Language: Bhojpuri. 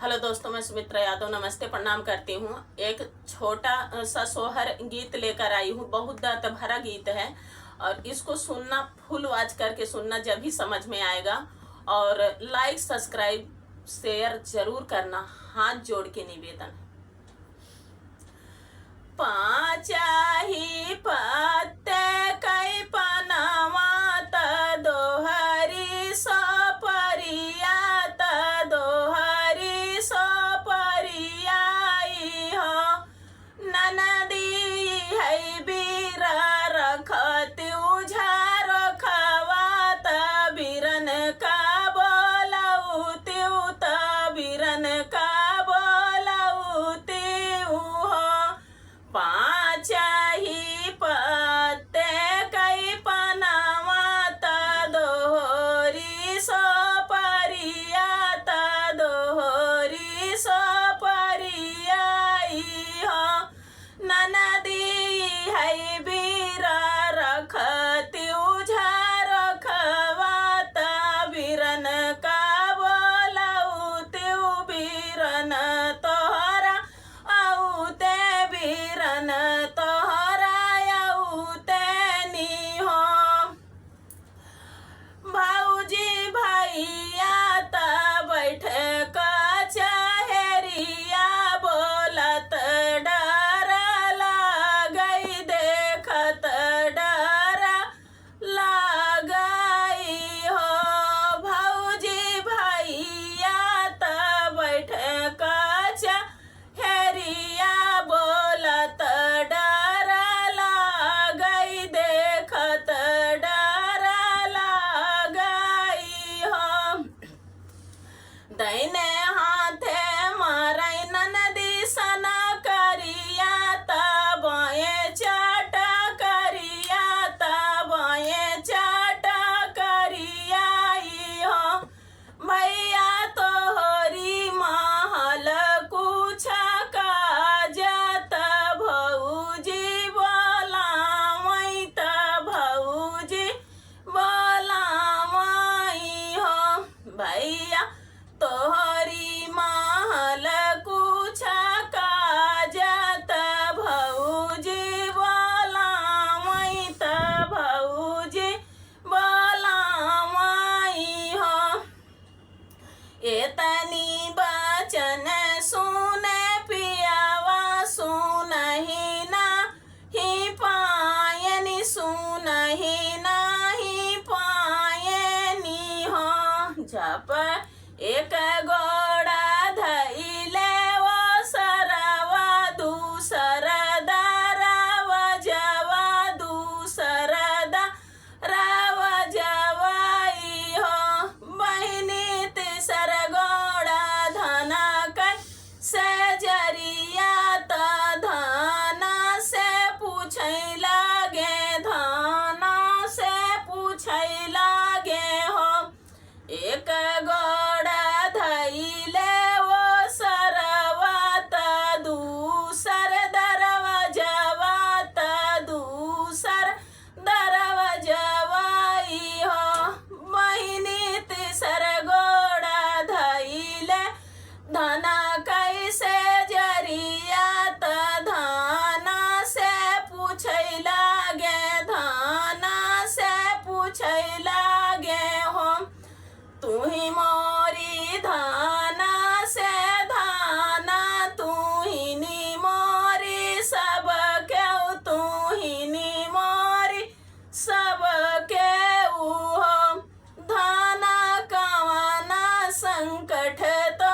हेलो दोस्तों, मैं सुमित्रा यादव नमस्ते प्रणाम करती हूँ। एक छोटा सा सोहर गीत लेकर आई हूँ। बहुत दर्द भरा गीत है और इसको सुनना, फुल वॉच करके सुनना, जब भी समझ में आएगा। और लाइक सब्सक्राइब शेयर जरूर करना, हाथ जोड़ के निवेदन। पाचाही पत्ते कई पनामा त दोहरी सो परियात दोहरी सो परियाई हो। ननदी है बीरा रखत उझार खवात बीरन का बोलऊ त्यू त बीरन का बोलऊ त्यू हो। पाचाही पत्ते कई पनामा त दोहरी सो परियात दोहरी सो परियाई हो। ननदी है बीरा रखती उझार खवात बीरन का बोलऊ त्यू बीरन तोहरा औते बीरन तोहरा औते नी हो। भौजी भैया त बैठे कचहरिया बोलत डर लागई देखत डर लागई हो। भौजी भैया त बैठे कचहरिया बोलत डर लागई देखत डर लागई हो। दैने हाथे मारई ननदी सना करिया त बाए चाट करिया त बाए चाट करियाई हो। भैया तोहरी महल कुछ काजत भौजी बोलावई त भौजी बोलावई हो। भैया तोहरी महल कुछ काजत भौजी बोलावई त भौजी बोलावई हो। एतनी बचन सुने पियावा सुनहि नाही पायनि सुनहि नाही पायनि हो। जप एक गोड़ा धैले वो सरवा दूसर दरव जवा दूसर दरव जवाई हो। बहिनी तीसर गोड़ा धना कै से जरिया त धना से पूछै लागे धना से पूछै लागे हो। एक गोड़ा धैले वो सरवा त दूसर दरवाजवा त दूसर दरवाजवाई हो। बहिनी तीसर गोड़ा धैले धना कैसे जरिया त धना से पूछै लागे धना से पूछै लागे हो। तू ही मोरी धाना से धाना तू ही नी मोरी सब क्यों तू ही नी मोरी सब के हो। धाना कवाना संकट तो